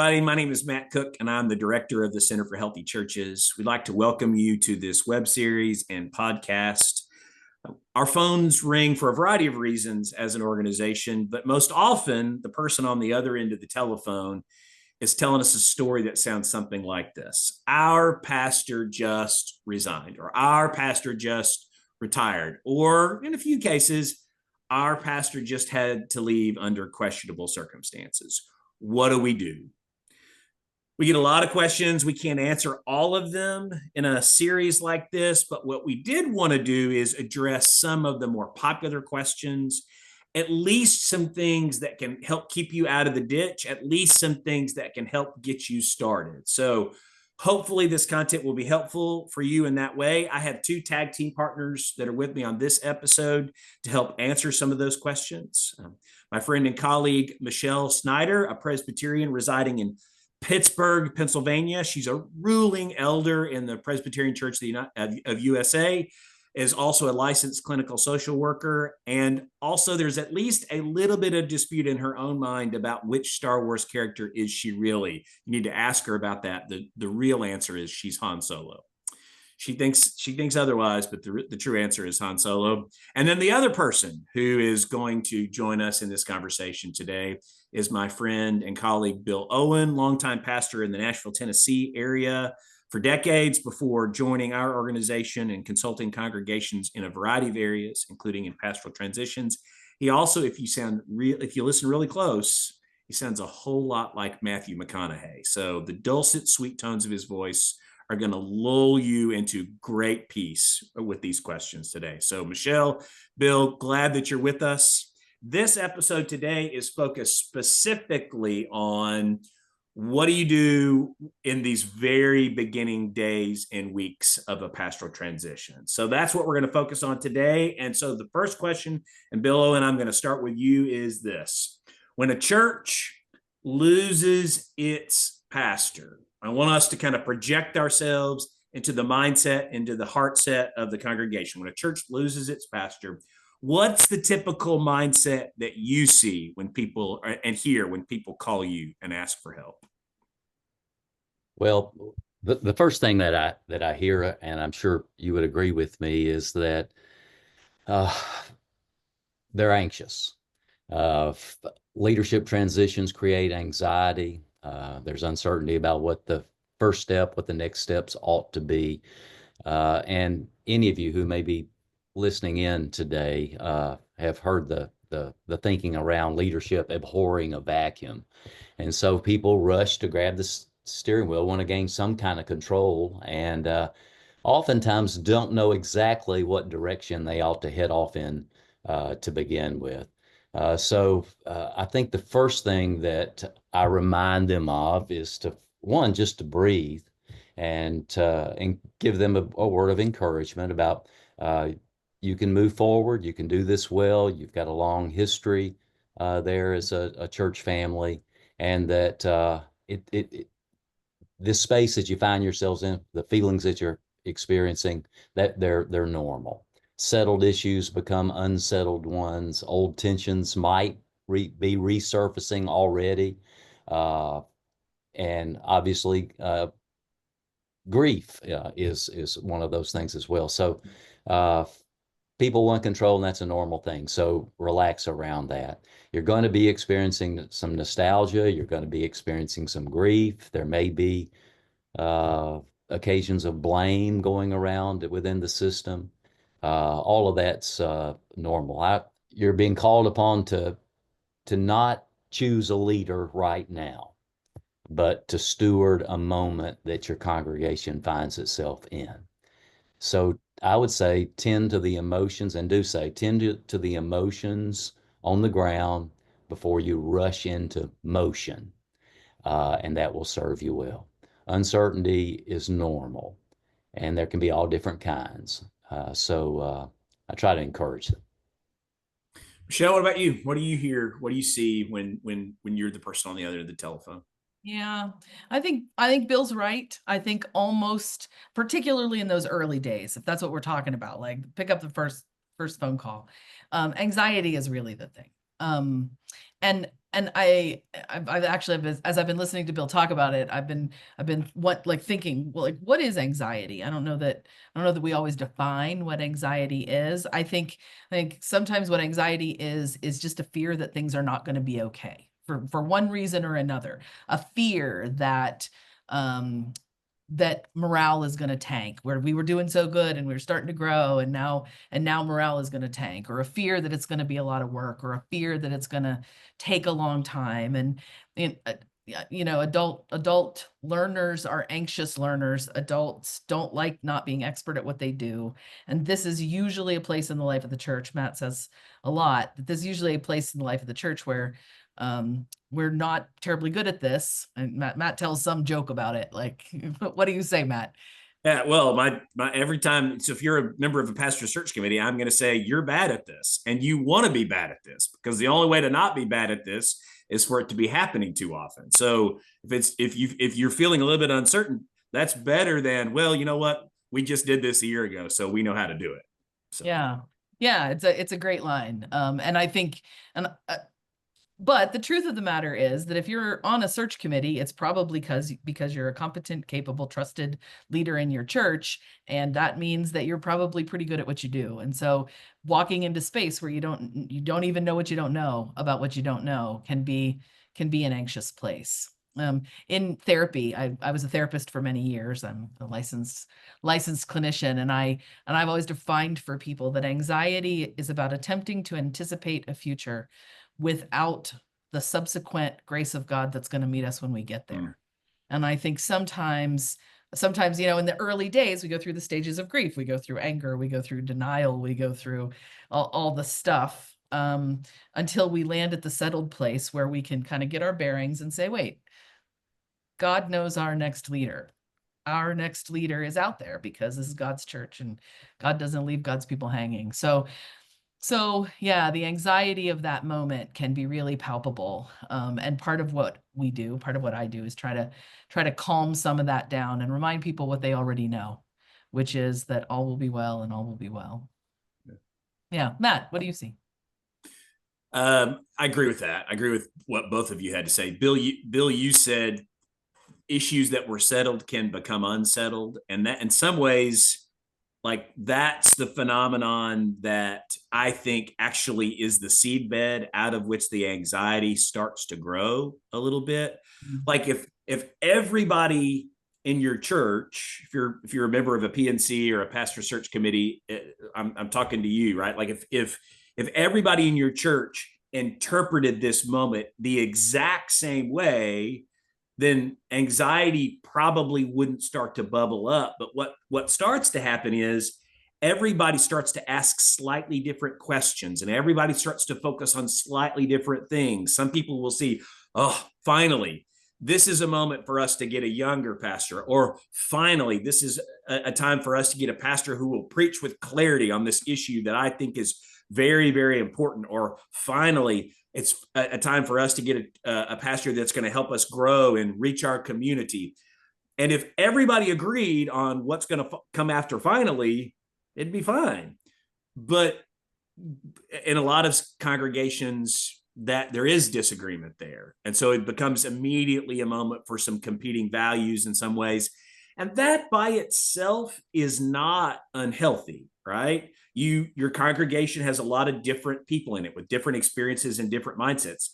everybody. My name is Matt Cook, and I'm the director of the Center for Healthy Churches. We'd like to welcome you to this web series and podcast. Our phones ring for a variety of reasons as an organization, but most often the person on the other end of the telephone is telling us a story that sounds something like this. Our pastor just resigned, or our pastor just retired, or in a few cases, our pastor just had to leave under questionable circumstances. What do we do? We get a lot of questions. We can't answer all of them in a series like this, but what we did want to do is address some of the more popular questions, at least some things that can help keep you out of the ditch, at least some things that can help get you started. So hopefully this content will be helpful for you in that way. I have two tag team partners that are with me on this episode to help answer some of those questions. My friend and colleague, Michelle Snyder, a Presbyterian residing in Pittsburgh, Pennsylvania. She's a ruling elder in the Presbyterian Church of USA, is also a licensed clinical social worker. And also there's at least a little bit of dispute in her own mind about which Star Wars character is she really. You need to ask her about that. The real answer is she's Han Solo. She thinks otherwise, but the true answer is Han Solo. And then the other person who is going to join us in this conversation today is my friend and colleague, Bill Owen, longtime pastor in the Nashville, Tennessee area for decades before joining our organization and consulting congregations in a variety of areas, including in pastoral transitions. He also, if you listen really close, he sounds a whole lot like Matthew McConaughey. So the dulcet, sweet tones of his voice are going to lull you into great peace with these questions today. So Michelle, Bill, glad that you're with us. This episode today is focused specifically on what do you do in these very beginning days and weeks of a pastoral transition. So that's what we're going to focus on today. And so the first question, and Bill Owen, I'm going to start with you, is this. When a church loses its pastor, I want us to kind of project ourselves into the mindset, into the heart set of the congregation. When a church loses its pastor, what's the typical mindset that you see when people and hear when people call you and ask for help? Well, the first thing that I hear, and I'm sure you would agree with me, is that they're anxious. Leadership transitions create anxiety. There's uncertainty about what the first step, what the next steps ought to be. And any of you who may be listening in today have heard the thinking around leadership abhorring a vacuum. And so people rush to grab the steering wheel, want to gain some kind of control, and oftentimes don't know exactly what direction they ought to head off in to begin with. So I think the first thing that I remind them of is just to breathe and give them a word of encouragement about you can move forward, you can do this well, you've got a long history there as a church family, and that this space that you find yourselves in, the feelings that you're experiencing, that they're normal. Settled issues become unsettled ones. Old tensions might be resurfacing already. And obviously, grief is one of those things as well. So people want control, and that's a normal thing. So relax around that. You're going to be experiencing some nostalgia. You're going to be experiencing some grief. There may be occasions of blame going around within the system. All of that's normal. You're being called upon to not choose a leader right now, but to steward a moment that your congregation finds itself in. So I would say tend to the emotions, and do say tend to the emotions on the ground before you rush into motion, and that will serve you well. Uncertainty is normal, and there can be all different kinds. So I try to encourage them. Michelle, what about you? What do you hear? What do you see when you're the person on the other end of the telephone? Yeah, I think Bill's right. I think almost particularly in those early days, if that's what we're talking about, like pick up the first phone call. Anxiety is really the thing. And I've actually as I've been listening to Bill talk about it, I've been thinking, well, like, what is anxiety? I don't know that we always define what anxiety is. I think sometimes what anxiety is just a fear that things are not going to be okay for one reason or another. A fear that that morale is going to tank, where we were doing so good and we were starting to grow, and now morale is going to tank, or a fear that it's going to be a lot of work, or a fear that it's going to take a long time. And you know, adult learners are anxious learners. Adults don't like not being expert at what they do. And this is usually a place in the life of the church. Matt says a lot that this is usually a place in the life of the church where we're not terribly good at this. And Matt tells some joke about it. Like, what do you say, Matt? Yeah, well, my every time, so if you're a member of a pastor search committee, I'm going to say you're bad at this and you want to be bad at this, because the only way to not be bad at this is for it to be happening too often. So if you're feeling a little bit uncertain, that's better than, well, you know what, we just did this a year ago, so we know how to do it. So. Yeah, it's a great line. And I think, and but the truth of the matter is that if you're on a search committee, it's probably because you're a competent, capable, trusted leader in your church, and that means that you're probably pretty good at what you do. And so, walking into space where you don't even know what you don't know about what you don't know can be an anxious place. In therapy, I was a therapist for many years. I'm a licensed clinician, and I've always defined for people that anxiety is about attempting to anticipate a future without the subsequent grace of God that's going to meet us when we get there. And I think sometimes, you know, in the early days, we go through the stages of grief. We go through anger, we go through denial, we go through all the stuff until we land at the settled place where we can kind of get our bearings and say, wait, God knows our next leader. Our next leader is out there because this is God's church, and God doesn't leave God's people hanging. So yeah, the anxiety of that moment can be really palpable. And part of what I do is try to calm some of that down and remind people what they already know, which is that all will be well and all will be well. Yeah. Matt, what do you see? I agree with that. I agree with what both of you had to say. Bill, you said issues that were settled can become unsettled. And that in some ways, like, that's the phenomenon that I think actually is the seedbed out of which the anxiety starts to grow a little bit. Like, if everybody in your church, if you're a member of a PNC or a pastor search committee, I'm talking to you, right? Like, if everybody in your church interpreted this moment the exact same way, then anxiety probably wouldn't start to bubble up. But what starts to happen is everybody starts to ask slightly different questions, and everybody starts to focus on slightly different things. Some people will see, oh, finally, this is a moment for us to get a younger pastor, or finally, this is a time for us to get a pastor who will preach with clarity on this issue that I think is very, very important, or finally, it's a time for us to get a pastor that's going to help us grow and reach our community. And if everybody agreed on what's going to come after finally, it'd be fine. But in a lot of congregations, that there is disagreement there. And so it becomes immediately a moment for some competing values in some ways. And that by itself is not unhealthy, right? Your congregation has a lot of different people in it with different experiences and different mindsets.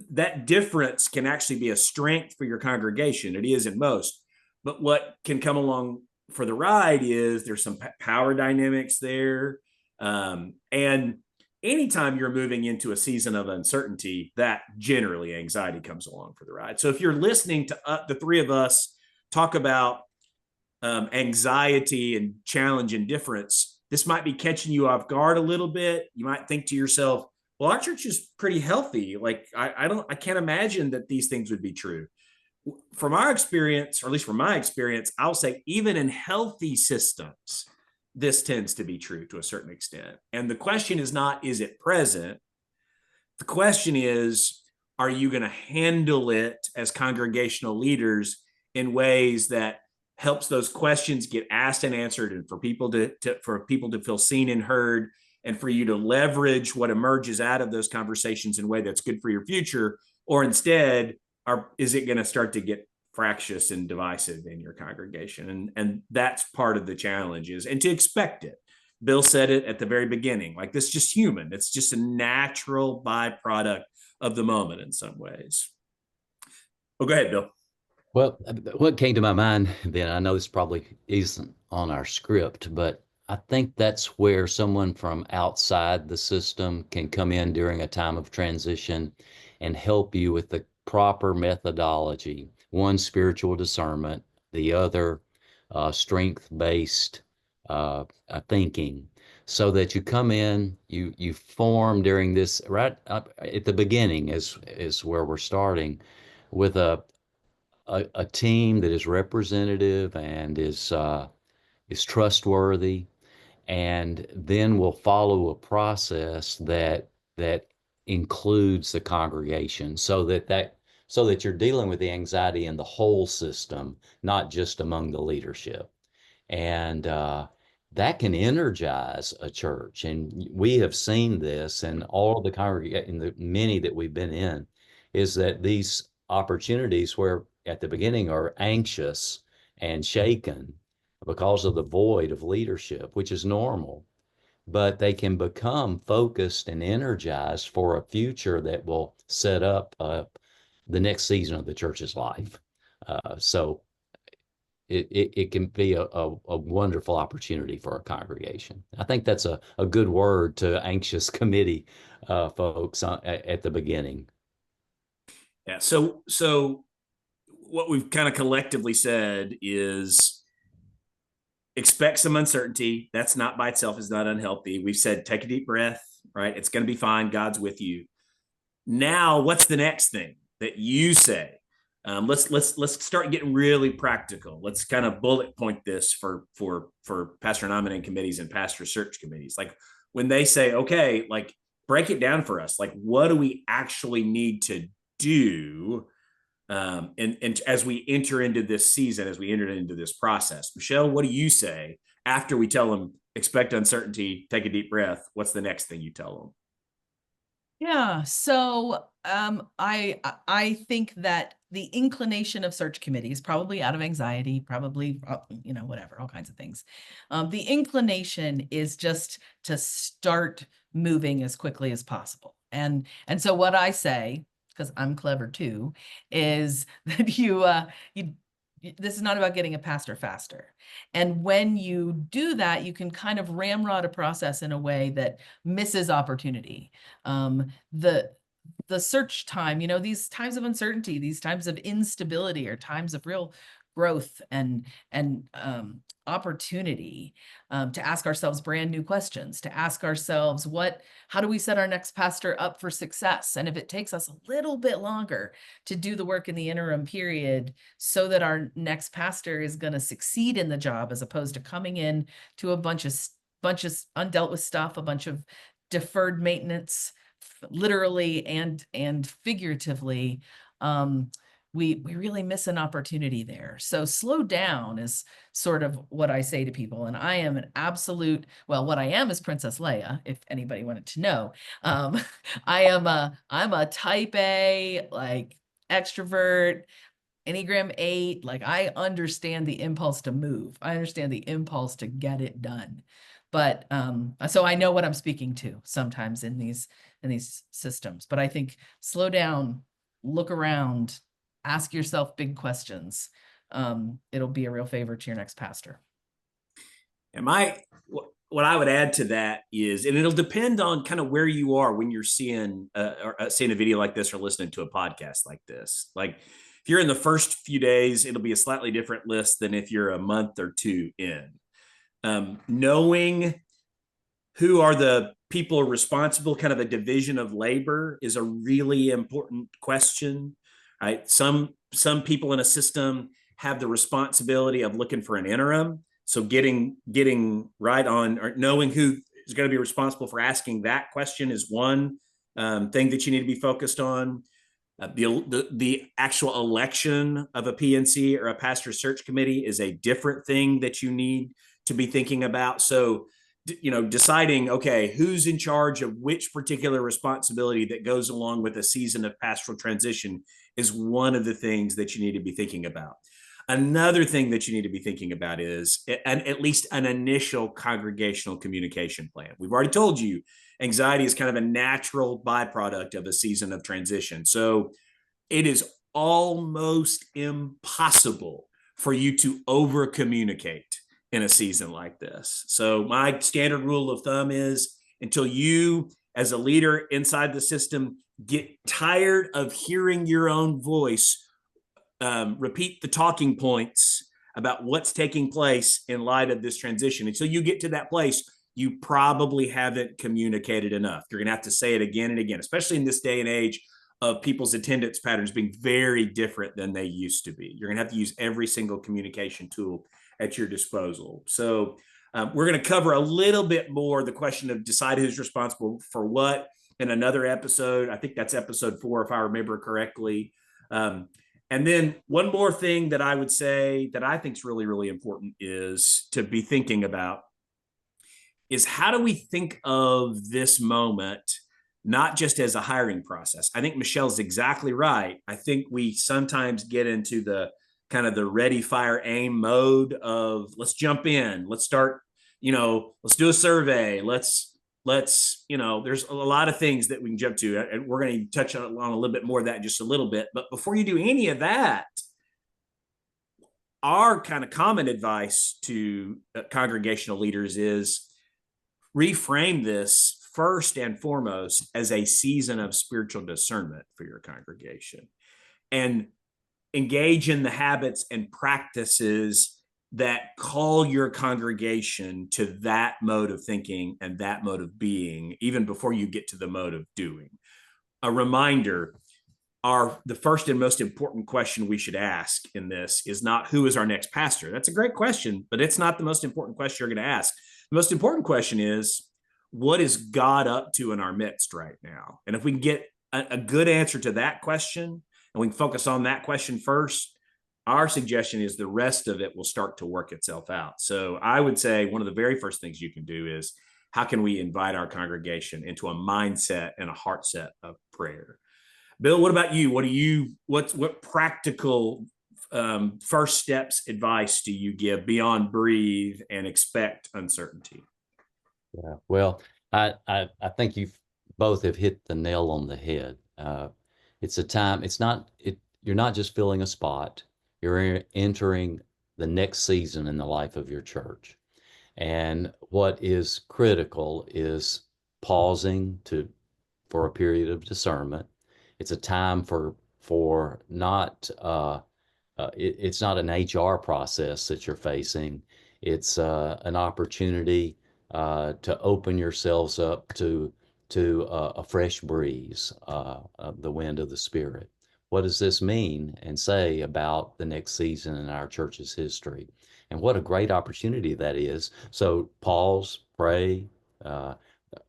That difference can actually be a strength for your congregation. It is in most. But what can come along for the ride is there's some power dynamics there. And anytime you're moving into a season of uncertainty, that generally anxiety comes along for the ride. So if you're listening to the three of us talk about anxiety and challenge and difference, this might be catching you off guard a little bit. You might think to yourself, well, our church is pretty healthy. Like, I can't imagine that these things would be true. From our experience, or at least from my experience, I'll say even in healthy systems, this tends to be true to a certain extent. And the question is not, is it present? The question is, are you going to handle it as congregational leaders in ways that helps those questions get asked and answered, and for people to feel seen and heard, and for you to leverage what emerges out of those conversations in a way that's good for your future? Or instead, is it going to start to get fractious and divisive in your congregation? And that's part of the challenge, and to expect it. Bill said it at the very beginning, like, this is just human. It's just a natural byproduct of the moment in some ways. Well, go ahead, Bill. Well, what came to my mind then, I know this probably isn't on our script, but I think that's where someone from outside the system can come in during a time of transition and help you with the proper methodology. One, spiritual discernment, the other, strength-based thinking, so that you come in, you form during this, right up at the beginning is where we're starting, with a team that is representative and is trustworthy, and then we'll follow a process that includes the congregation, so that you're dealing with the anxiety in the whole system, not just among the leadership. And that can energize a church. And we have seen this in all the congregation, in the many that we've been in, is that these opportunities where at the beginning are anxious and shaken because of the void of leadership, which is normal, but they can become focused and energized for a future that will set up the next season of the church's life. So it can be a wonderful opportunity for a congregation. I think that's a good word to anxious committee folks at the beginning. Yeah. So what we've kind of collectively said is expect some uncertainty. That's not by itself is not unhealthy. We've said, take a deep breath, right? It's going to be fine. God's with you. Now, what's the next thing that you say? Let's start getting really practical. Let's kind of bullet point this for pastor nominating committees and pastor search committees. Like, when they say, okay, like, break it down for us. Like, what do we actually need to do? And as we enter into this season, as we enter into this process, Michelle, what do you say after we tell them expect uncertainty, take a deep breath? What's the next thing you tell them? Yeah, so I think that the inclination of search committees, probably out of anxiety, probably whatever, all kinds of things. The inclination is just to start moving as quickly as possible. And so what I say, because I'm clever too, is that this is not about getting a pastor faster. And when you do that, you can kind of ramrod a process in a way that misses opportunity. The search time, these times of uncertainty, these times of instability are times of real growth and opportunity, to ask ourselves brand new questions, to ask ourselves how do we set our next pastor up for success? And if it takes us a little bit longer to do the work in the interim period so that our next pastor is going to succeed in the job, as opposed to coming in to a bunch of undealt with stuff, a bunch of deferred maintenance, literally and figuratively, we really miss an opportunity there. So slow down is sort of what I say to people. And I am what I am is Princess Leia, if anybody wanted to know. I'm a type A, like, extrovert, Enneagram 8. Like, I understand the impulse to move. I understand the impulse to get it done. But so I know what I'm speaking to sometimes in these systems. But I think slow down, look around, ask yourself big questions. It'll be a real favor to your next pastor. And what I would add to that is, and it'll depend on kind of where you are when you're seeing a video like this or listening to a podcast like this. Like, if you're in the first few days, it'll be a slightly different list than if you're a month or two in. Knowing who are the people responsible, kind of a division of labor, is a really important question. Right? Some people in a system have the responsibility of looking for an interim. So getting right on, or knowing who is going to be responsible for asking that question is one thing that you need to be focused on. The actual election of a PNC or a pastor search committee is a different thing that you need to be thinking about. So deciding, okay, who's in charge of which particular responsibility that goes along with a season of pastoral transition is one of the things that you need to be thinking about. Another thing that you need to be thinking about is at least an initial congregational communication plan. We've already told you anxiety is kind of a natural byproduct of a season of transition. So it is almost impossible for you to over communicate in a season like this. So my standard rule of thumb is until you as a leader inside the system get tired of hearing your own voice repeat the talking points about what's taking place in light of this transition, until you get to that place, you probably haven't communicated enough. You're going to have to say it again and again, especially in this day and age of people's attendance patterns being very different than they used to be. You're going to have to use every single communication tool at your disposal. So we're going to cover a little bit more the question of decide who's responsible for what in another episode. I think that's episode 4, if I remember correctly. And then one more thing that I would say that I think is really, really important is to be thinking about is how do we think of this moment not just as a hiring process? I think Michelle's exactly right. I think we sometimes get into the kind of the ready, fire, aim mode of let's jump in, let's start, let's do a survey, let's there's a lot of things that we can jump to, and we're going to touch on a little bit more of that in just a little bit. But before you do any of that, our kind of common advice to congregational leaders is reframe this first and foremost as a season of spiritual discernment for your congregation, and engage in the habits and practices that call your congregation to that mode of thinking and that mode of being, even before you get to the mode of doing. A reminder, the first and most important question we should ask in this is not who is our next pastor. That's a great question, but it's not the most important question you're going to ask. The most important question is, what is God up to in our midst right now? And if we can get a good answer to that question, and we can focus on that question first, our suggestion is the rest of it will start to work itself out. So I would say one of the very first things you can do is, how can we invite our congregation into a mindset and a heart set of prayer? Bill, what about you? What practical first steps advice do you give beyond breathe and expect uncertainty? Yeah, well, I think you both have hit the nail on the head. It's a time, you're not just filling a spot, you're entering the next season in the life of your church. And what is critical is pausing for a period of discernment. It's a time for not it's not an HR process that you're facing. It's an opportunity to open yourselves up to a fresh breeze, the wind of the Spirit. What does this mean and say about the next season in our church's history? And what a great opportunity that is. So pause, pray.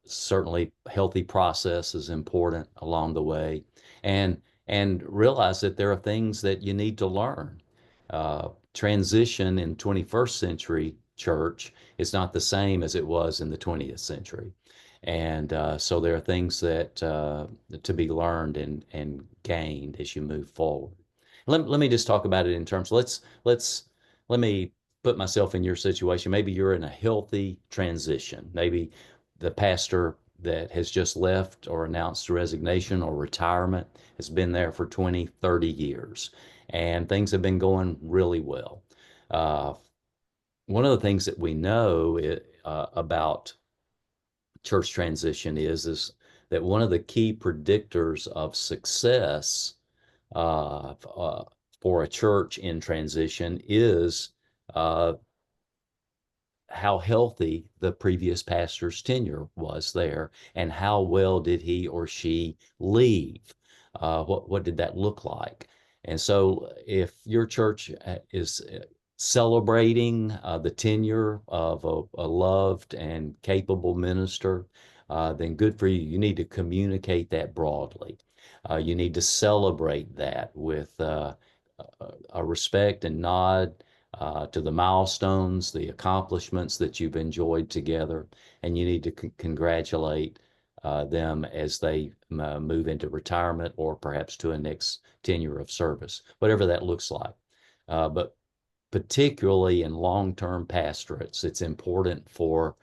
Certainly healthy process is important along the way, and realize that there are things that you need to learn. Transition in 21st century church is not the same as it was in the 20th century. And so there are things that to be learned and gained as you move forward. Let me just talk about it in terms. Let me put myself in your situation. Maybe you're in a healthy transition. Maybe the pastor that has just left or announced resignation or retirement has been there for 20, 30 years, and things have been going really well. One of the things that we know about church transition is that one of the key predictors of success for a church in transition is how healthy the previous pastor's tenure was there, and how well did he or she leave? What did that look like? And so if your church is celebrating the tenure of a loved and capable minister, then good for you. You need to communicate that broadly. You need to celebrate that with a respect and nod to the milestones, the accomplishments that you've enjoyed together, and you need to congratulate them as they move into retirement or perhaps to a next tenure of service, whatever that looks like. But particularly in long-term pastorates, it's important for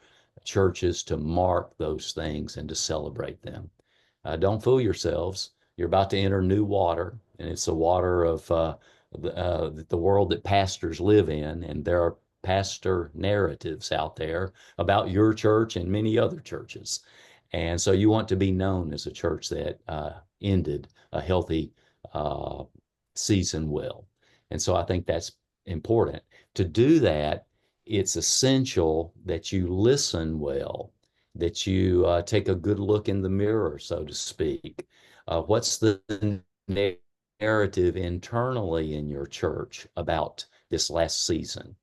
churches to mark those things and to celebrate them. Don't fool yourselves. You're about to enter new water, and it's the water of the world that pastors live in, and there are pastor narratives out there about your church and many other churches. And so you want to be known as a church that ended a healthy season well. And so I think that's important. To do that, it's essential that you listen well, that you take a good look in the mirror, so to speak. What's the narrative internally in your church about this last season?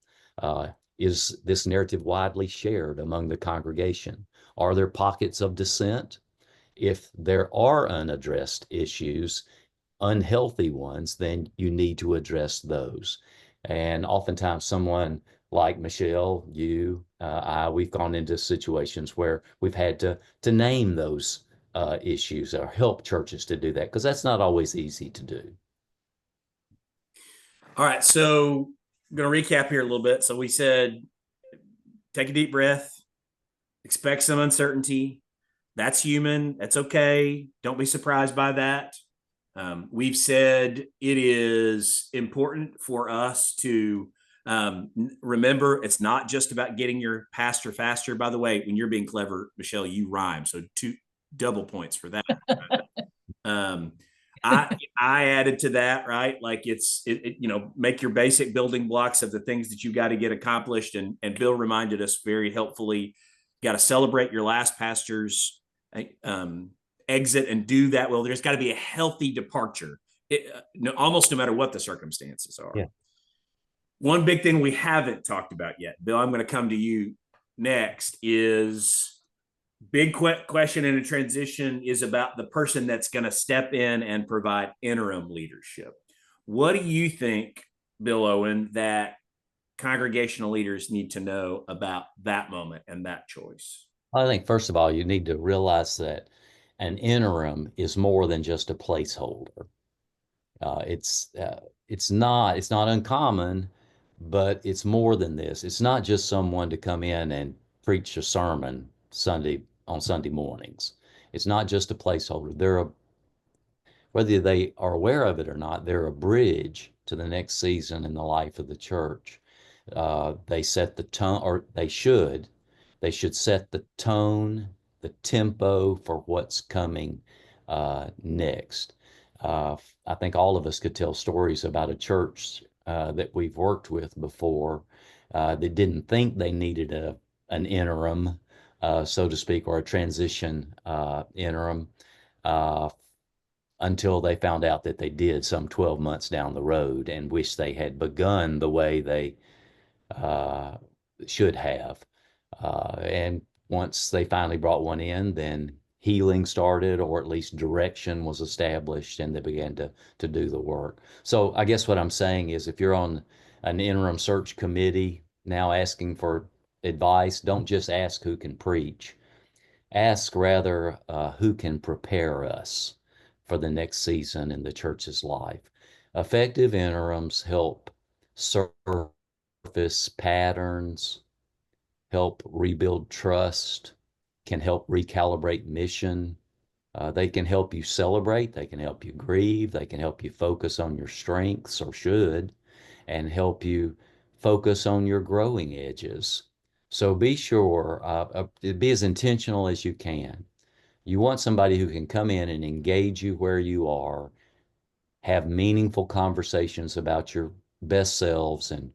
Is this narrative widely shared among the congregation? Are there pockets of dissent? If there are unaddressed issues, unhealthy ones, then you need to address those. And oftentimes someone like Michelle, you, we've gone into situations where we've had to name those issues or help churches to do that, because that's not always easy to do. All right, so I'm going to recap here a little bit. So we said, take a deep breath, expect some uncertainty. That's human. That's okay. Don't be surprised by that. We've said it is important for us to remember it's not just about getting your pastor faster. By the way, when you're being clever, Michelle, you rhyme. So 2 double points for that. I added to that, right? Like make your basic building blocks of the things that you got to get accomplished. And Bill reminded us very helpfully, you got to celebrate your last pastor's exit and do that well. There's got to be a healthy departure, almost no matter what the circumstances are. Yeah. One big thing we haven't talked about yet, Bill, I'm going to come to you next, is big question in a transition is about the person that's going to step in and provide interim leadership. What do you think, Bill Owen, that congregational leaders need to know about that moment and that choice? I think, first of all, you need to realize that an interim is more than just a placeholder. It's not uncommon, but it's more than this. It's not just someone to come in and preach a sermon on Sunday mornings. It's not just a placeholder. Whether they are aware of it or not, they're a bridge to the next season in the life of the church. They set the tone, or they should set the tone, the tempo for what's coming next. I think all of us could tell stories about a church that we've worked with before that didn't think they needed an interim, so to speak, or a transition interim until they found out that they did some 12 months down the road and wish they had begun the way they should have. And once they finally brought one in, then healing started, or at least direction was established, and they began to do the work. So I guess what I'm saying is, if you're on an interim search committee now asking for advice, don't just ask who can preach. Ask rather who can prepare us for the next season in the church's life. Effective interims help surface patterns, help rebuild trust, can help recalibrate mission. They can help you celebrate, they can help you grieve, they can help you focus on your strengths, or should, and help you focus on your growing edges. So be sure, be as intentional as you can. You want somebody who can come in and engage you where you are, have meaningful conversations about your best selves and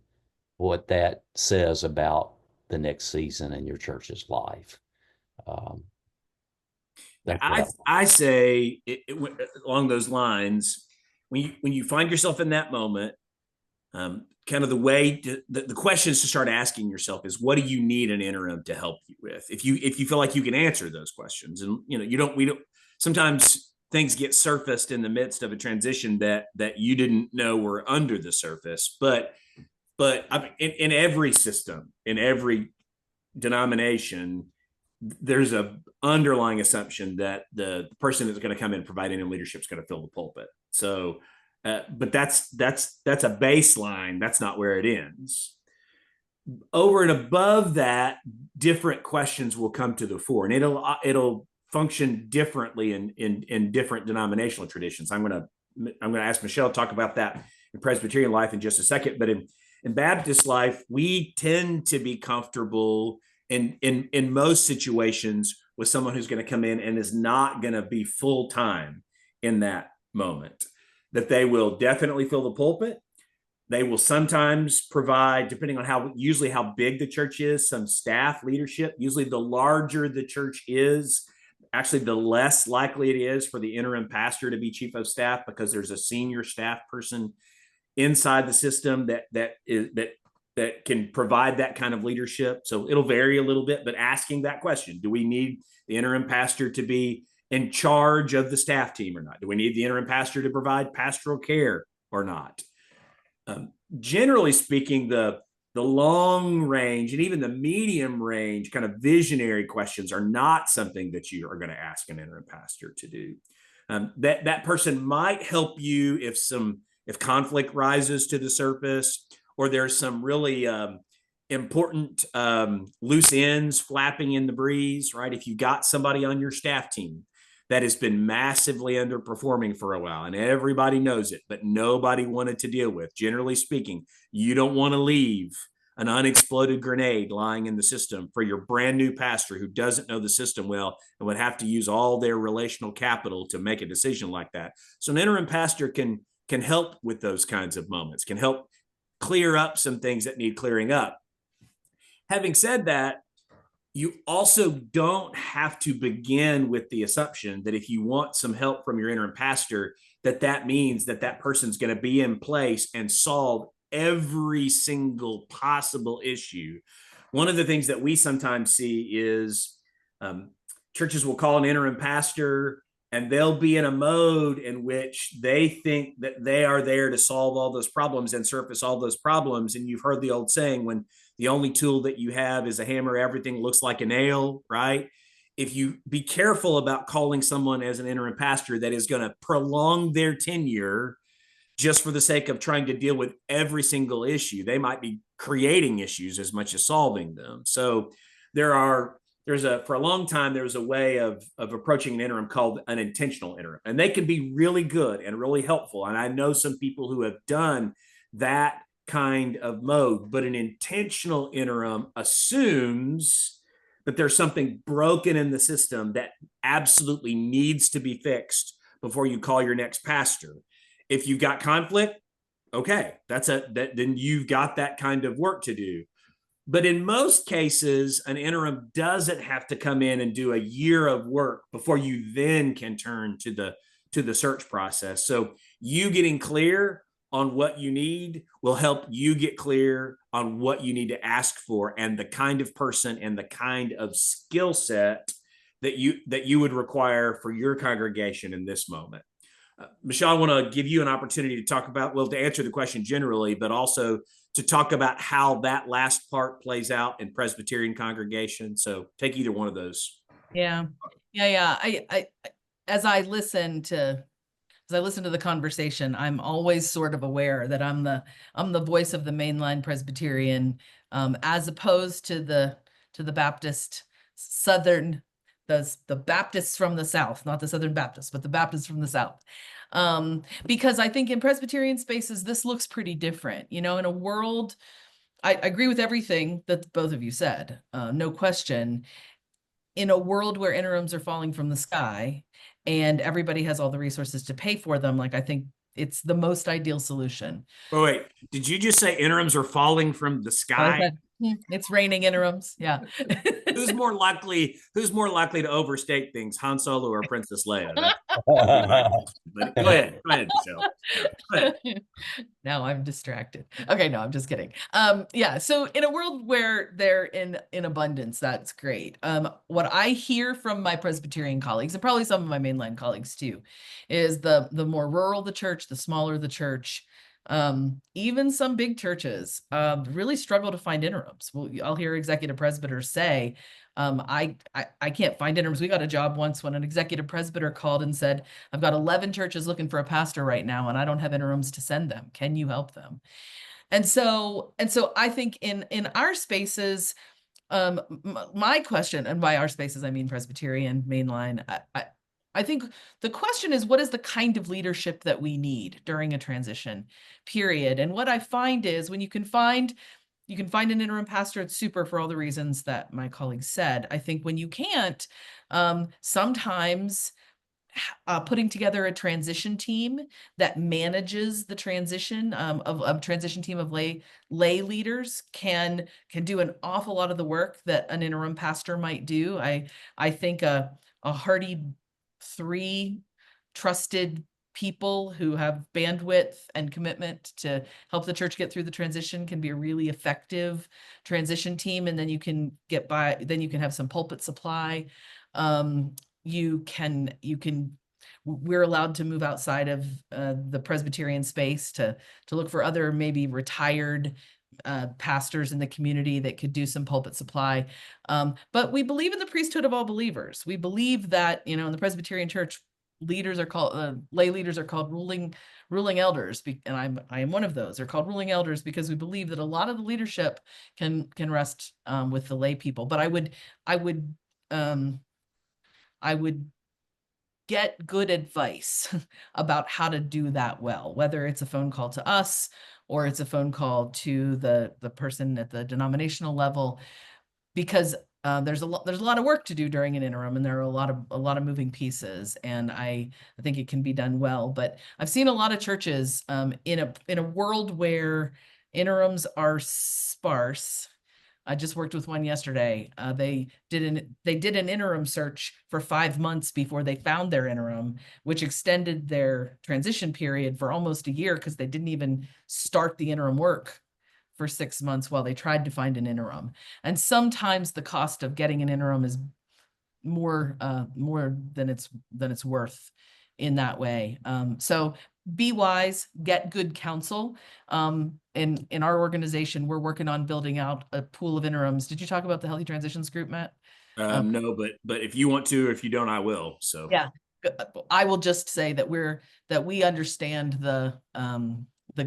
what that says about the next season in your church's life. I say along those lines, when you find yourself in that moment, kind of the way the questions to start asking yourself is, what do you need an interim to help you with? If you feel like you can answer those questions, and we don't sometimes things get surfaced in the midst of a transition that you didn't know were under the surface. But But I mean, in every system, in every denomination, there's a underlying assumption that the person that's going to come in and provide any leadership is going to fill the pulpit. So, but that's a baseline. That's not where it ends. Over and above that, different questions will come to the fore, and it'll function differently in different denominational traditions. I'm going to ask Michelle to talk about that in Presbyterian life in just a second, but in Baptist life, we tend to be comfortable in most situations with someone who's going to come in and is not going to be full time in that moment. That they will definitely fill the pulpit. They will sometimes provide, depending on usually how big the church is, some staff leadership. Usually the larger the church is, actually the less likely it is for the interim pastor to be chief of staff, because there's a senior staff person inside the system that can provide that kind of leadership. So it'll vary a little bit, but asking that question, do we need the interim pastor to be in charge of the staff team or not? Do we need the interim pastor to provide pastoral care or not? Generally speaking, the long range and even the medium range kind of visionary questions are not something that you are going to ask an interim pastor to do. That person might help you if conflict rises to the surface, or there's some really important loose ends flapping in the breeze, right? If you got somebody on your staff team that has been massively underperforming for a while, and everybody knows it, but nobody wanted to deal with. Generally speaking, you don't want to leave an unexploded grenade lying in the system for your brand new pastor who doesn't know the system well and would have to use all their relational capital to make a decision like that. So an interim pastor can help with those kinds of moments, can help clear up some things that need clearing up. Having said that, you also don't have to begin with the assumption that if you want some help from your interim pastor, that means that person's going to be in place and solve every single possible issue. One of the things that we sometimes see is churches will call an interim pastor and they'll be in a mode in which they think that they are there to solve all those problems and surface all those problems. And you've heard the old saying, when the only tool that you have is a hammer, everything looks like a nail, right? If you be careful about calling someone as an interim pastor that is going to prolong their tenure just for the sake of trying to deal with every single issue, they might be creating issues as much as solving them. So for a long time, there was a way of approaching an interim called an intentional interim, and they can be really good and really helpful. And I know some people who have done that kind of mode, but an intentional interim assumes that there's something broken in the system that absolutely needs to be fixed before you call your next pastor. If you've got conflict, okay, then you've got that kind of work to do. But in most cases, an interim doesn't have to come in and do a year of work before you then can turn to the search process. So you getting clear on what you need will help you get clear on what you need to ask for and the kind of person and the kind of skill set that you would require for your congregation in this moment. Michelle, I want to give you an opportunity to talk about, to answer the question generally, but also to talk about how that last part plays out in Presbyterian congregation. So take either one of those. Yeah. I as I listen to the conversation, I'm always sort of aware that I'm the voice of the mainline Presbyterian, as opposed to the Baptist Southern, the Baptists from the South, not the Southern Baptists, but the Baptists from the South. Because I think in Presbyterian spaces, this looks pretty different. In a world, I agree with everything that both of you said, no question. In a world where interims are falling from the sky and everybody has all the resources to pay for them, I think it's the most ideal solution. Oh, wait, did you just say interims are falling from the sky? It's raining interims. Yeah. Who's more likely to overstate things, Han Solo or Princess Leia? But go ahead, Michelle. Go ahead. Now I'm distracted. Okay, no, I'm just kidding. Yeah. So in a world where they're in abundance, that's great. What I hear from my Presbyterian colleagues, and probably some of my mainline colleagues too, is the more rural the church, the smaller the church, Even some big churches really struggle to find interims. Well, I'll hear executive presbyters say, I can't find interims. We got a job once when an executive presbyter called and said, I've got 11 churches looking for a pastor right now, and I don't have interims to send them. Can you help them? And so I think in our spaces, my question, and by our spaces I mean Presbyterian, mainline, I think the question is, what is the kind of leadership that we need during a transition period? And what I find is, when you can find an interim pastor, it's super for all the reasons that my colleagues said. I think when you can't, sometimes putting together a transition team that manages the transition, of a transition team of lay leaders can do an awful lot of the work that an interim pastor might do. I think a hearty 3 trusted people who have bandwidth and commitment to help the church get through the transition can be a really effective transition team. And then you can have some pulpit supply. We're allowed to move outside of the Presbyterian space to look for other maybe retired pastors in the community that could do some pulpit supply. But we believe in the priesthood of all believers. We believe that, in the Presbyterian church, lay leaders are called ruling elders, and I am one of those. They're called ruling elders because we believe that a lot of the leadership can rest with the lay people. But I would get good advice about how to do that well, whether it's a phone call to us or it's a phone call to the person at the denominational level, because there's a lot of work to do during an interim, and there are a lot of moving pieces, and I think it can be done well. But I've seen a lot of churches in a world where interims are sparse. I just worked with one yesterday. They did an interim search for 5 months before they found their interim, which extended their transition period for almost a year, because they didn't even start the interim work for 6 months while they tried to find an interim. And sometimes the cost of getting an interim is more than it's worth in that way. So be wise, get good counsel. In our organization, we're working on building out a pool of interims. Did you talk about the Healthy Transitions group, Matt? No, but if you want to, if you don't, I will. So yeah, I will just say that we understand the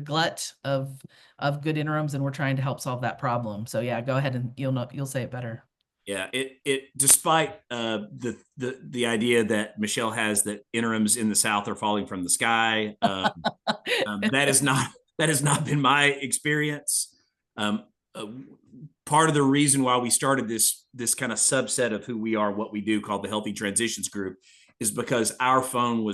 glut of good interims, and we're trying to help solve that problem. So yeah, go ahead and you'll say it better. Yeah, it despite the idea that Michelle has that interims in the South are falling from the sky, that has not been my experience. Part of the reason why we started this kind of subset of who we are, what we do, called the Healthy Transitions Group, is because our phone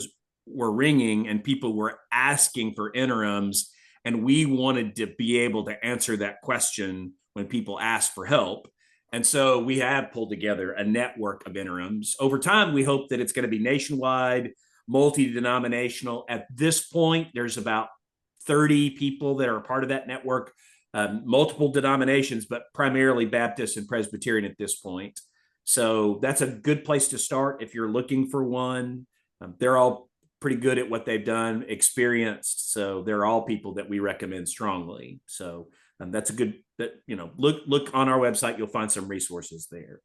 were ringing and people were asking for interims, and we wanted to be able to answer that question when people asked for help. And so we have pulled together a network of interims. Over time, we hope that it's going to be nationwide, multi-denominational. At this point, there's about 30 people that are a part of that network, multiple denominations, but primarily Baptist and Presbyterian at this point. So that's a good place to start if you're looking for one. They're all pretty good at what they've done, experienced. So they're all people that we recommend strongly. So that's a good, look on our website, you'll find some resources there.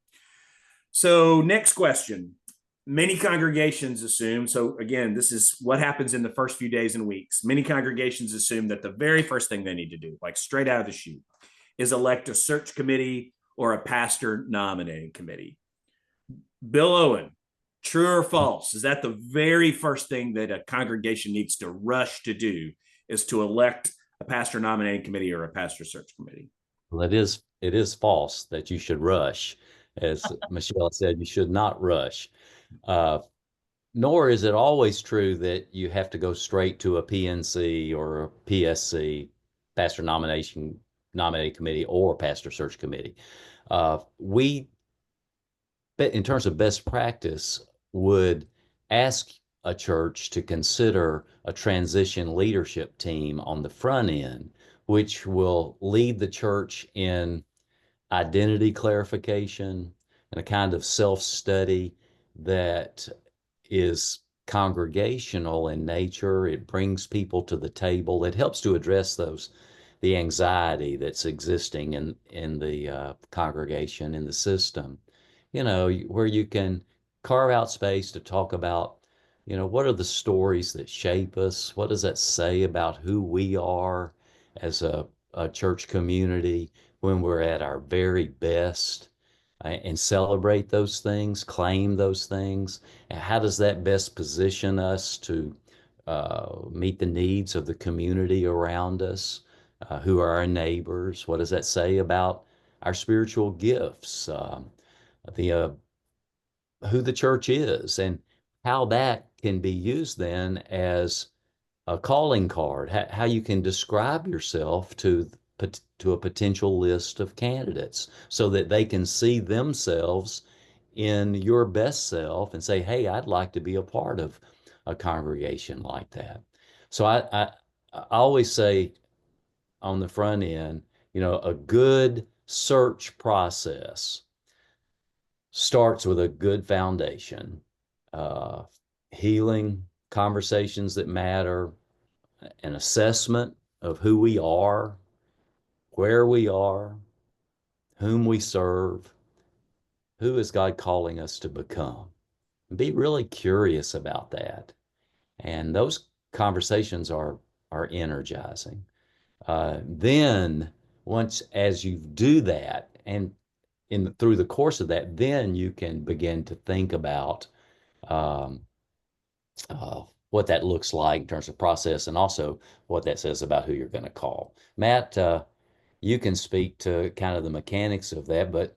So next question. Many congregations assume, so again, this is what happens in the first few days and weeks. Many congregations assume that the very first thing they need to do, like straight out of the chute, is elect a search committee or a pastor nominating committee. Bill Owen, true or false? Is that the very first thing that a congregation needs to rush to do, is to elect a pastor nominating committee or a pastor search committee? Well, it is false that you should rush. As Michelle said, you should not rush. Nor is it always true that you have to go straight to a PNC or a PSC, pastor nominating committee, or pastor search committee. We, in terms of best practice, would ask a church to consider a transition leadership team on the front end, which will lead the church in identity clarification and a kind of self-study that is congregational in nature. It brings people to the table. It helps to address the anxiety that's existing in the congregation, in the system. Where you can carve out space to talk about, what are the stories that shape us? What does that say about who we are as a church community when we're at our very best? And celebrate those things, claim those things. And how does that best position us to meet the needs of the community around us, who are our neighbors? What does that say about our spiritual gifts, the who the church is, and how that can be used then as a calling card, how you can describe yourself to a potential list of candidates so that they can see themselves in your best self and say, hey, I'd like to be a part of a congregation like that. So I always say on the front end, a good search process starts with a good foundation, uh, healing, conversations that matter, an assessment of who we are, where we are, whom we serve, who is God calling us to become. Be really curious about that. And those conversations are energizing. Then once as you do that, and through the course of that, then you can begin to think about um, what that looks like in terms of process, and also what that says about who you're going to call. Matt, you can speak to kind of the mechanics of that, but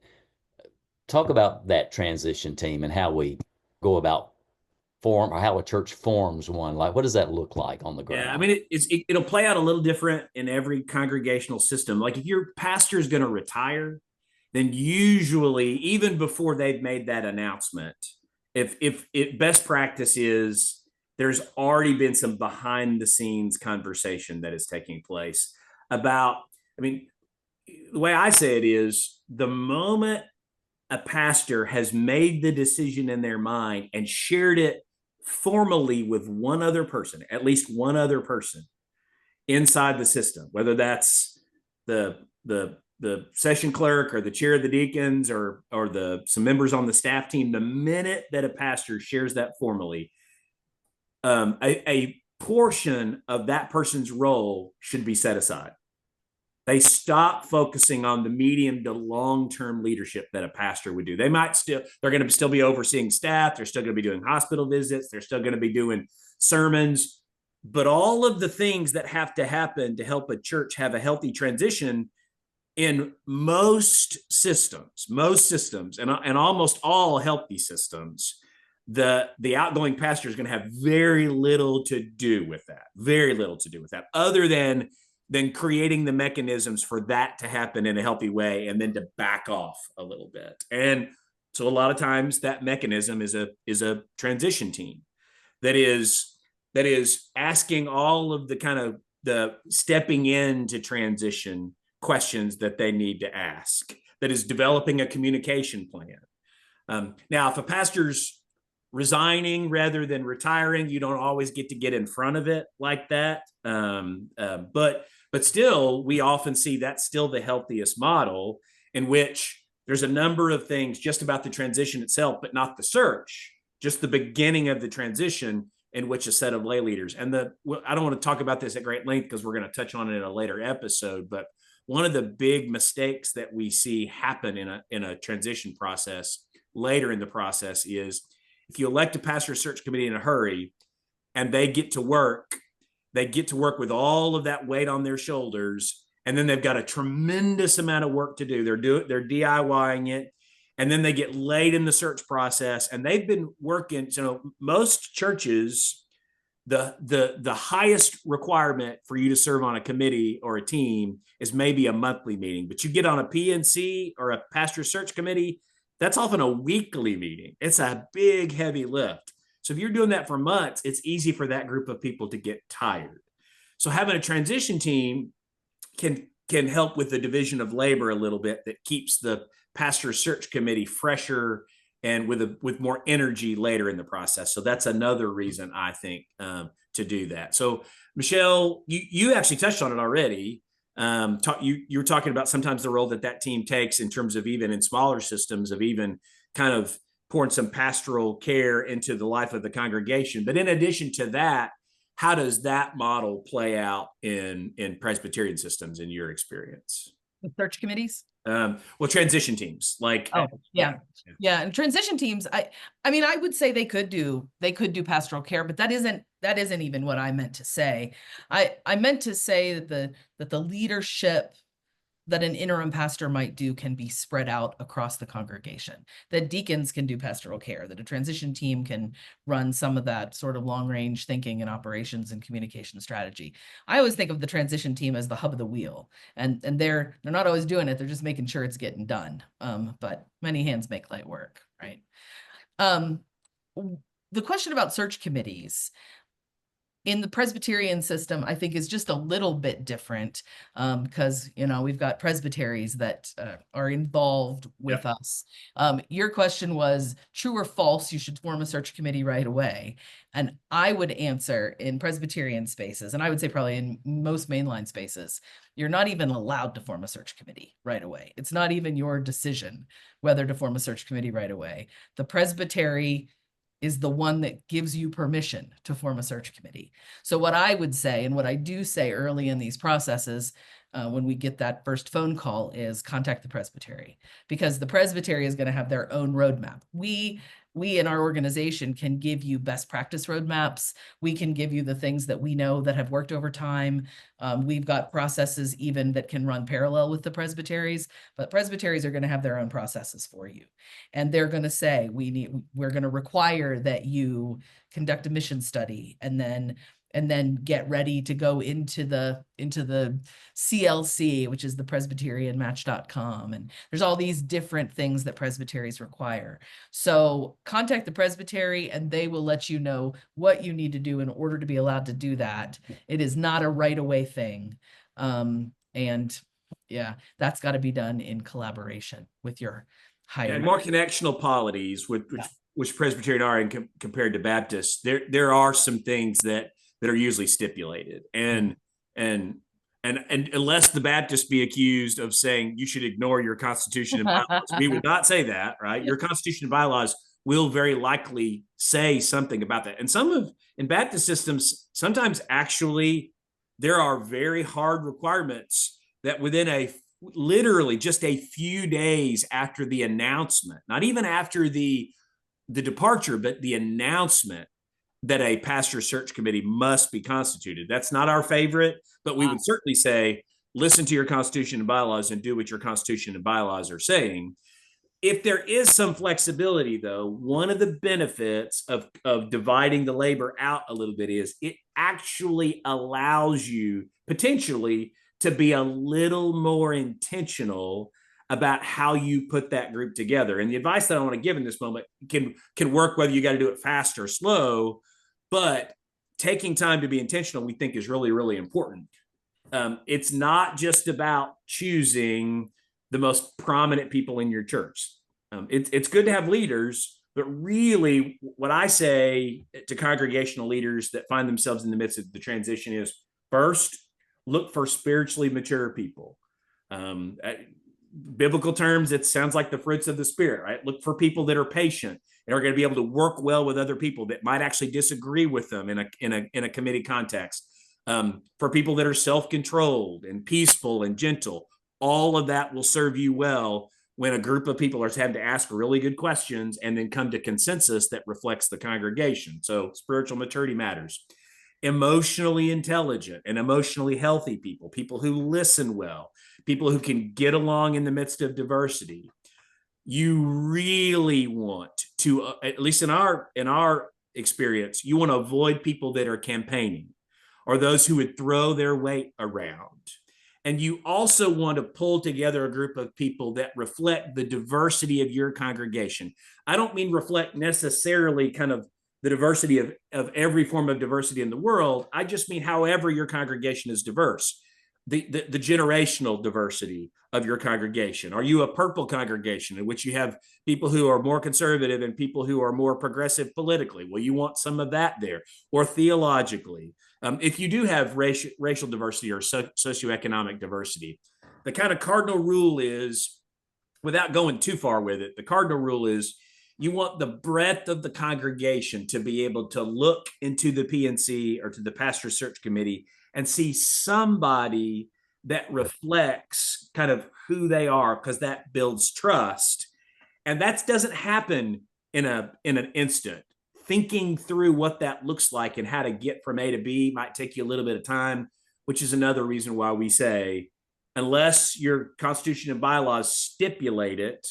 talk about that transition team and how we go about form, or how a church forms one. Like, what does that look like on the Yeah, I ground? mean, it'll play out a little different in every congregational system. Like if your pastor is going to retire, then usually, even before they've made that announcement, if it best practice is there's already been some behind the scenes conversation that is taking place about, I mean, the way I say it is the moment a pastor has made the decision in their mind and shared it formally with one other person, at least one other person inside the system, whether that's the session clerk or the chair of the deacons or the some members on the staff team, the minute that a pastor shares that formally, a portion of that person's role should be set aside. They stop focusing on the medium to long-term leadership that a pastor would do. They're going to still be overseeing staff. They're still going to be doing hospital visits. They're still going to be doing sermons. But all of the things that have to happen to help a church have a healthy transition in most systems, and almost all healthy systems, the outgoing pastor is going to have very little to do with that, other than creating the mechanisms for that to happen in a healthy way and then to back off a little bit. And so a lot of times that mechanism is a transition team that is asking all of the kind of the stepping into transition questions that they need to ask, that is developing a communication plan. Now, if a pastor's resigning rather than retiring, you don't always get to get in front of it like that. But still, we often see that's still the healthiest model, in which there's a number of things just about the transition itself, but not the search, just the beginning of the transition, in which a set of lay leaders. And I don't want to talk about this at great length because we're going to touch on it in a later episode, but one of the big mistakes that we see happen in a transition process later in the process is if you elect a pastor search committee in a hurry and they get to work with all of that weight on their shoulders, and then they've got a tremendous amount of work to do. They're DIYing it, and then they get late in the search process, and they've been working. So most churches, the highest requirement for you to serve on a committee or a team is maybe a monthly meeting, but you get on a PNC or a pastor search committee, that's often a weekly meeting. It's a big, heavy lift. So if you're doing that for months, it's easy for that group of people to get tired. So having a transition team can help with the division of labor a little bit, that keeps the pastor search committee fresher and with more energy later in the process. So that's another reason I think to do that. So Michelle, you actually touched on it already. You were talking about sometimes the role that team takes in terms of even in smaller systems of even kind of pouring some pastoral care into the life of the congregation. But in addition to that, how does that model play out in Presbyterian systems in your experience? The search committees? Well, transition teams, like yeah, and transition teams. I mean, I would say they could do pastoral care, but that isn't even what I meant to say. I meant to say that the leadership that an interim pastor might do can be spread out across the congregation, that deacons can do pastoral care, that a transition team can run some of that sort of long range thinking and operations and communication strategy. I always think of the transition team as the hub of the wheel, and they're not always doing it. They're just making sure it's getting done. But many hands make light work, right? The question about search committees in the Presbyterian system, I think, is just a little bit different because, we've got presbyteries that are involved with us. Your question was true or false, you should form a search committee right away. And I would answer in Presbyterian spaces, and I would say probably in most mainline spaces, you're not even allowed to form a search committee right away. It's not even your decision whether to form a search committee right away. The presbytery is the one that gives you permission to form a search committee. So what I would say, and what I do say early in these processes, when we get that first phone call, is contact the presbytery, because the presbytery is going to have their own roadmap. We in our organization can give you best practice roadmaps. We can give you the things that we know that have worked over time. We've got processes even that can run parallel with the presbyteries, but presbyteries are going to have their own processes for you. And they're going to say, we're going to require that you conduct a mission study and then get ready to go into the CLC, which is the PresbyterianMatch.com. And there's all these different things that presbyteries require. So contact the presbytery and they will let you know what you need to do in order to be allowed to do that. It is not a right away thing. And yeah, that's got to be done in collaboration with your higher. And more connectional polities, which Presbyterian are compared to Baptists, there are some things that are usually stipulated, and unless the Baptists be accused of saying you should ignore your constitution and bylaws, we would not say that, right? Your constitution and bylaws will very likely say something about that. And in Baptist systems, sometimes actually there are very hard requirements that within literally just a few days after the announcement, not even after the departure, but the announcement, that a pastor search committee must be constituted. That's not our favorite, but we would certainly say, listen to your constitution and bylaws and do what your constitution and bylaws are saying. If there is some flexibility, though, one of the benefits of dividing the labor out a little bit is it actually allows you potentially to be a little more intentional about how you put that group together. And the advice that I want to give in this moment can work whether you got to do it fast or slow, but taking time to be intentional, we think, is really, really important. It's not just about choosing the most prominent people in your church. It's good to have leaders, but really what I say to congregational leaders that find themselves in the midst of the transition is, first, look for spiritually mature people. Biblical terms, it sounds like the fruits of the Spirit, right? Look for people that are patient and are going to be able to work well with other people that might actually disagree with them in a committee context. For people that are self-controlled and peaceful and gentle, all of that will serve you well when a group of people are having to ask really good questions and then come to consensus that reflects the congregation. So spiritual maturity matters. Emotionally intelligent and emotionally healthy people who listen well, people who can get along in the midst of diversity. You really want to, at least in our experience, you want to avoid people that are campaigning or those who would throw their weight around. And you also want to pull together a group of people that reflect the diversity of your congregation. I don't mean reflect necessarily kind of the diversity of every form of diversity in the world. I just mean however your congregation is diverse. the generational diversity of your congregation? Are you a purple congregation in which you have people who are more conservative and people who are more progressive politically? Well, you want some of that there. Or theologically, if you do have racial diversity or socioeconomic diversity, the kind of cardinal rule is, without going too far with it, the cardinal rule is you want the breadth of the congregation to be able to look into the PNC or to the pastor search committee and see somebody that reflects kind of who they are, because that builds trust. And that doesn't happen in an instant. Thinking through what that looks like and how to get from A to B might take you a little bit of time, which is another reason why we say, unless your constitution and bylaws stipulate it,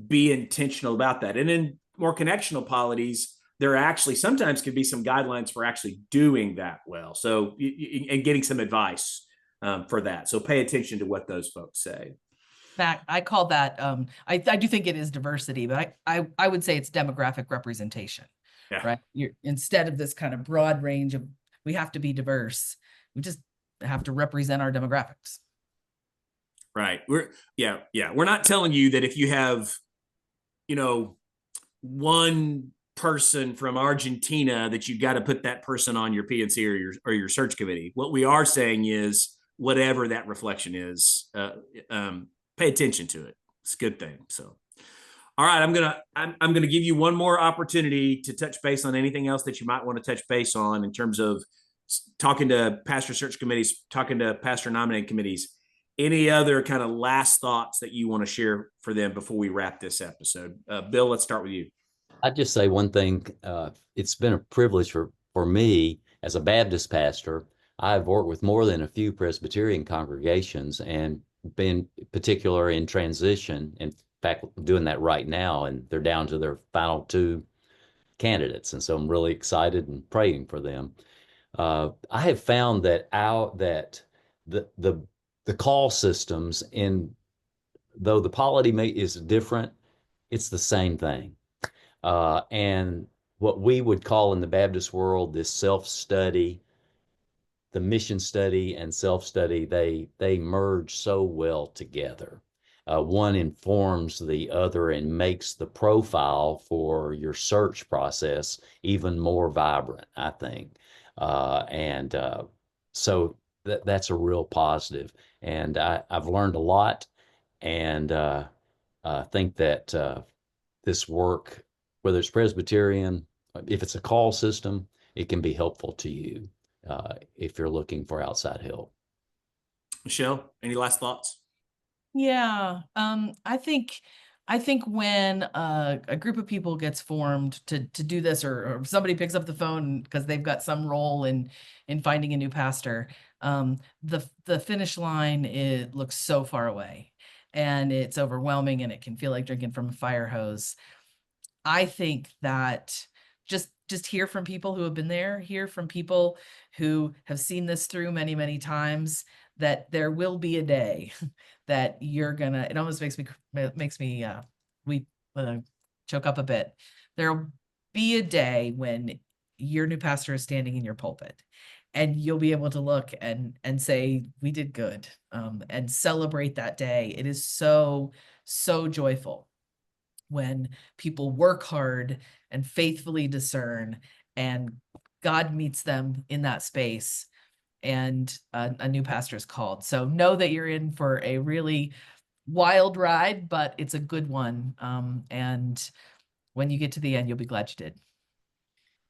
be intentional about that. And in more connectional polities, there actually sometimes could be some guidelines for actually doing that well. So, and getting some advice for that. So pay attention to what those folks say. That I call that, I do think it is diversity, but I would say it's demographic representation, right? Instead of this kind of broad range of, we have to be diverse, we just have to represent our demographics. Right. We're not telling you that if you have, one person from Argentina that you've got to put that person on your PNC or your search committee. What we are saying is, whatever that reflection is, pay attention to it. It's a good thing. So, all right, I'm gonna give you one more opportunity to touch base on anything else that you might want to touch base on in terms of talking to pastor search committees, talking to pastor nominating committees. Any other kind of last thoughts that you want to share for them before we wrap this episode? Bill, let's start with you. I'd just say one thing. It's been a privilege for me as a Baptist pastor. I've worked with more than a few Presbyterian congregations and been particular in transition. In fact, doing that right now, and they're down to their final 2 candidates. And so I'm really excited and praying for them. I have found that the call systems, though the polity is different, it's the same thing. And what we would call in the Baptist world this self-study, the mission study and self-study, they merge so well together. One informs the other and makes the profile for your search process even more vibrant, I think. So that's a real positive. And I've learned a lot, and I think that this work, whether it's Presbyterian, if it's a call system, it can be helpful to you if you're looking for outside help. Michelle, any last thoughts? Yeah, I think when a group of people gets formed to do this, or somebody picks up the phone because they've got some role in finding a new pastor, the finish line, it looks so far away, and it's overwhelming, and it can feel like drinking from a fire hose. I think that just hear from people who have been there, hear from people who have seen this through many, many times, that there will be a day that you're gonna, it almost makes me we choke up a bit. There'll be a day when your new pastor is standing in your pulpit, and you'll be able to look and say, we did good, and celebrate that day. It is so joyful when people work hard and faithfully discern, and God meets them in that space, and a new pastor is called. So know that you're in for a really wild ride, but it's a good one. And when you get to the end, you'll be glad you did.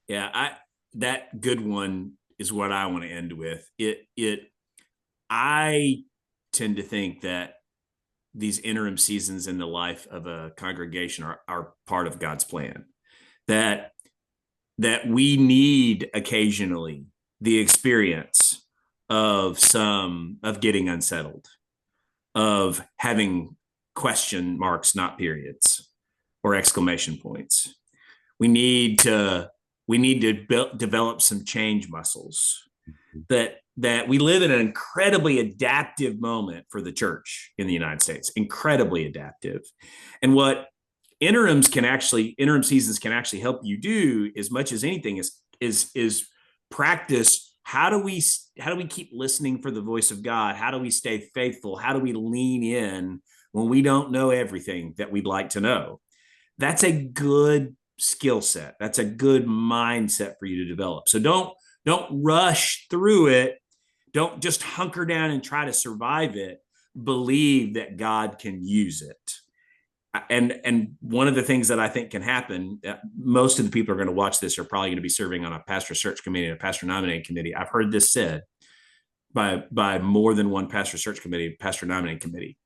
Yeah, that good one is what I want to end with. I tend to think that these interim seasons in the life of a congregation are part of God's plan. That we need occasionally the experience of getting unsettled, of having question marks, not periods, or exclamation points. We need to develop some change muscles. That we live in an incredibly adaptive moment for the church in the United States, incredibly adaptive. And what interim seasons can actually help you do, as much as anything, is practice how do we keep listening for the voice of God? How do we stay faithful? How do we lean in when we don't know everything that we'd like to know? That's a good skill set. That's a good mindset for you to develop. So don't rush through it. Don't just hunker down and try to survive it. Believe that God can use it. And one of the things that I think can happen, most of the people who are going to watch this are probably going to be serving on a pastor search committee and a pastor nominating committee. I've heard this said by more than one pastor search committee, pastor nominating committee,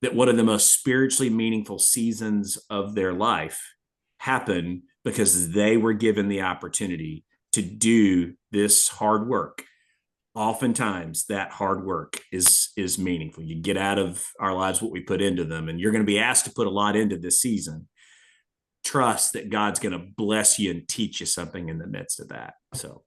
that one of the most spiritually meaningful seasons of their life happened because they were given the opportunity to do this hard work. Oftentimes that hard work is meaningful. You get out of our lives what we put into them, and you're going to be asked to put a lot into this season. Trust that God's going to bless you and teach you something in the midst of that. So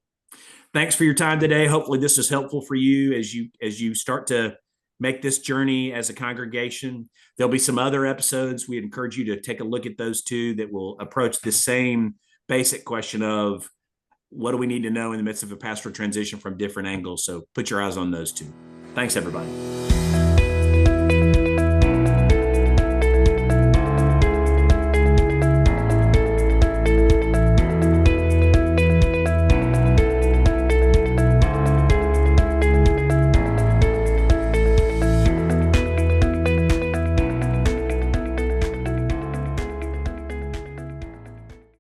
thanks for your time today. Hopefully this is helpful for you as you start to make this journey as a congregation. There'll be some other episodes. We encourage you to take a look at those too, that will approach the same basic question of what do we need to know in the midst of a pastoral transition from different angles. So put your eyes on those two. Thanks, everybody.